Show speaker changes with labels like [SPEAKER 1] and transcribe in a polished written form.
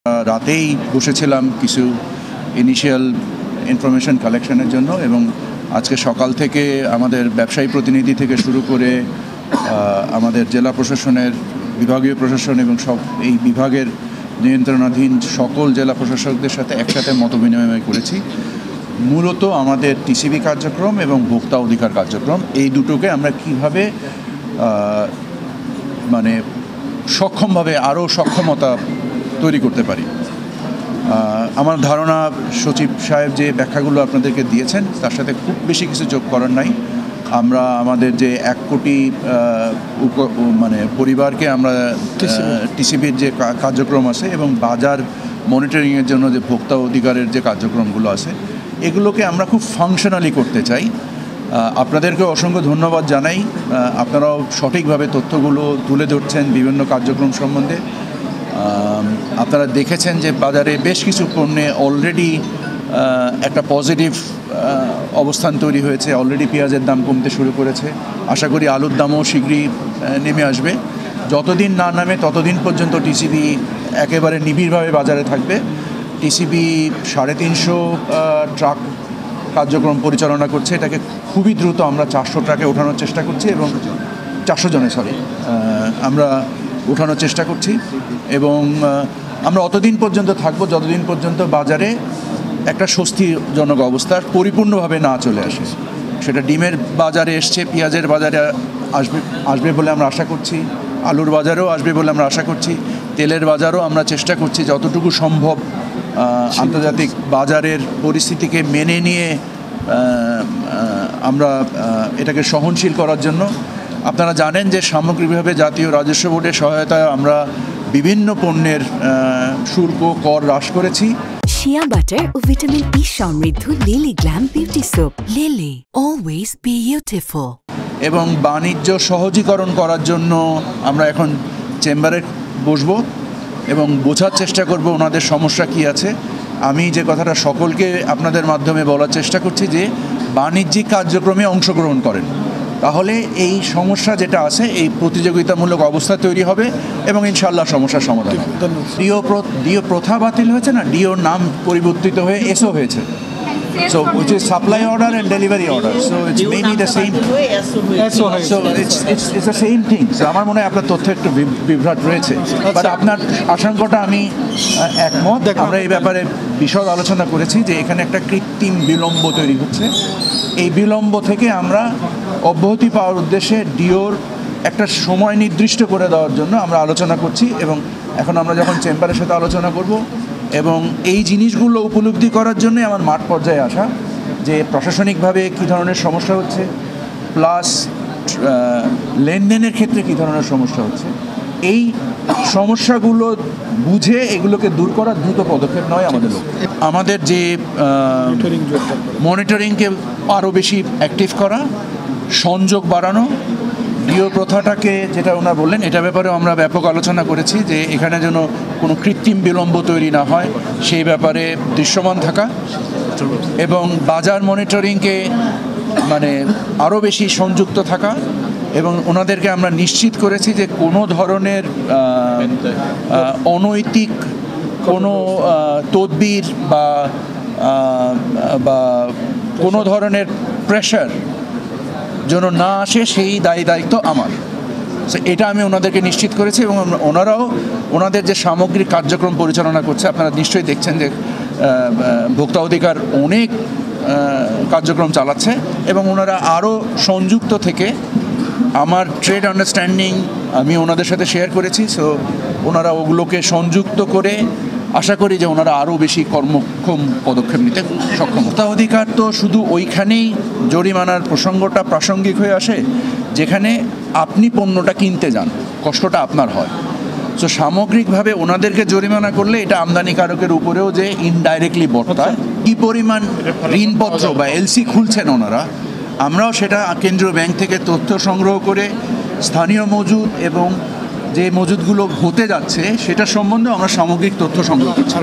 [SPEAKER 1] রাতেই বসেছিলাম কিছু ইনিশিয়াল ইনফরমেশন কালেকশনের জন্য এবং আজকে সকাল থেকে আমাদের ব্যবসায়ী প্রতিনিধি থেকে শুরু করে আমাদের জেলা প্রশাসনের বিভাগীয় প্রশাসন এবং সব এই বিভাগের নিয়ন্ত্রণাধীন সকল জেলা প্রশাসকদের সাথে একসাথে মতবিনিময় করেছি। মূলত আমাদের টিসিবি কার্যক্রম এবং ভোক্তা অধিকার কার্যক্রম এই দুটোকে আমরা কীভাবে মানে সক্ষমভাবে আরও সক্ষমতা তৈরি করতে পারি। আমার ধারণা সচিব সাহেব যে ব্যাখ্যাগুলো আপনাদেরকে দিয়েছেন তার সাথে খুব বেশি কিছু যোগ করার নাই। আমরা আমাদের যে 1 কোটি মানে পরিবারকে আমরা টিসিবির যে কার্যক্রম আছে এবং বাজার মনিটরিংয়ের জন্য যে ভোক্তা অধিকারের যে কার্যক্রমগুলো আছে এগুলোকে আমরা খুব ফাংশনালি করতে চাই। আপনাদেরকে অসংখ্য ধন্যবাদ জানাই, আপনারাও সঠিকভাবে তথ্যগুলো তুলে ধরছেন বিভিন্ন কার্যক্রম সম্বন্ধে। আপনারা দেখেছেন যে বাজারে বেশ কিছু পণ্যে অলরেডি একটা পজিটিভ অবস্থান তৈরি হয়েছে। অলরেডি পেঁয়াজের দাম কমতে শুরু করেছে। আশা করি আলুর দামও শীঘ্রই নেমে আসবে। যতদিন না নামে ততদিন পর্যন্ত টিসিবি একেবারে নিবিড়ভাবে বাজারে থাকবে। টিসিবি 350 ট্রাক কার্যক্রম পরিচালনা করছে। এটাকে খুবই দ্রুত আমরা 400 ট্রাকে ওঠানোর চেষ্টা করছি এবং 400 জনে আমরা ওঠানোর চেষ্টা করছি এবং আমরা অতদিন পর্যন্ত থাকবো যতদিন পর্যন্ত বাজারে একটা স্বস্তিজনক অবস্থার পরিপূর্ণভাবে না চলে আসে। সেটা ডিমের বাজারে এসছে, পেঁয়াজের বাজারে আসবে বলে আমরা আশা করছি, আলুর বাজারেও আসবে বলে আমরা আশা করছি, তেলের বাজারও আমরা চেষ্টা করছি যতটুকু সম্ভব আন্তর্জাতিক বাজারের পরিস্থিতিকে মেনে নিয়ে আমরা এটাকে সহনশীল করার জন্য। আপনারা জানেন যে সামগ্রিকভাবে জাতীয় রাজস্ব বোর্ডের সহায়তায় আমরা বিভিন্ন পণ্যের শুল্ক কর হ্রাস করেছি।
[SPEAKER 2] শিয়া বাটার ও ভিটামিন ই সমৃদ্ধ lily glam beauty soap. Lily always beautiful.
[SPEAKER 1] এবং বাণিজ্য সহজীকরণ করার জন্য আমরা এখন চেম্বারে বসবো এবং বোঝার চেষ্টা করব ওনাদের সমস্যা কী আছে। আমি যে কথাটা সকলকে আপনাদের মাধ্যমে বলার চেষ্টা করছি যে বাণিজ্যিক কার্যক্রমে অংশগ্রহণ করেন, তাহলে এই সমস্যা যেটা আছে এই প্রতিযোগিতামূলক অবস্থা তৈরি হবে এবং ইনশাআল্লাহ সমস্যার সমাধান হবে। ডিও প্রথা বাতিল হয়েছে না, ডিওর নাম পরিবর্তিত হয়ে এসও হয়েছে। So which is supply order and delivery order, so it's maybe the same, so it's the same thing. So আমার মনে হয় আপনার তথ্য একটু বিভ্রাট রয়েছে, বাট আপনার আশঙ্কাটা আমি একমত। আমরা এই ব্যাপারে বিশদ আলোচনা করেছি যে এখানে একটা কৃত্রিম বিলম্ব তৈরি হচ্ছে। এই বিলম্ব থেকে আমরা অব্যাহতি পাওয়ার উদ্দেশ্যে ডিওর একটা সময় নির্দিষ্ট করে দেওয়ার জন্য আমরা আলোচনা করছি এবং এখন আমরা যখন চেম্বারের সাথে আলোচনা করব এবং এই জিনিসগুলো উপলব্ধি করার জন্যই আমার মাঠ পর্যায়ে আসা যে প্রশাসনিকভাবে কী ধরনের সমস্যা হচ্ছে, প্লাস লেনদেনের ক্ষেত্রে কী ধরনের সমস্যা হচ্ছে। এই সমস্যাগুলো বুঝে এগুলোকে দূর করার দ্রুত পদক্ষেপ নয় আমাদের লক্ষ্য। আমাদের যে মনিটরিংকে আরও বেশি অ্যাক্টিভ করা, সংযোগ বাড়ানো, ডিও প্রথাটাকে যেটা ওনারা বললেন এটা ব্যাপারেও আমরা ব্যাপক আলোচনা করেছি যে এখানে যেন কোনো কৃত্রিম বিলম্ব তৈরি না হয় সেই ব্যাপারে দৃশ্যমান থাকা এবং বাজার মনিটরিংকে মানে আরও বেশি সংযুক্ত থাকা এবং ওনাদেরকে আমরা নিশ্চিত করেছি যে কোনো ধরনের অনৈতিক কোনো তদবির বা কোনো ধরনের প্রেশার যেন না আসে সেই দায়িত্ব আমার। এটা আমি ওনাদেরকে নিশ্চিত করেছি এবং ওনারাও ওনাদের যে সামগ্রিক কার্যক্রম পরিচালনা করছে, আপনারা নিশ্চয়ই দেখছেন যে ভোক্তা অধিকার অনেক কার্যক্রম চালাচ্ছে এবং ওনারা আরও সংযুক্ত থেকে আমার ট্রেড আন্ডারস্ট্যান্ডিং আমি ওনাদের সাথে শেয়ার করেছি। সো ওনারা ওগুলোকে সংযুক্ত করে আশা করি যে ওনারা আরও বেশি কর্মক্ষম পদক্ষেপ নিতে সক্ষম। ভোক্তা অধিকার তো শুধু ওইখানেই জরিমানার প্রসঙ্গটা প্রাসঙ্গিক হয়ে আসে যেখানে আপনি পণ্যটা কিনতে যান, কষ্টটা আপনার হয়। সো সামগ্রিকভাবে ওনাদেরকে জরিমানা করলে এটা আমদানিকারকের উপরেও যে ইনডাইরেক্টলি বর্তায়। কী পরিমাণ ঋণপত্র বা এলসি খুলছেন ওনারা, আমরাও সেটা কেন্দ্রীয় ব্যাংক থেকে তথ্য সংগ্রহ করে স্থানীয় মজুদ এবং যে মজুদগুলো হতে যাচ্ছে সেটা সম্বন্ধে আমরা সামগ্রিক তথ্য সংগ্রহ করছি।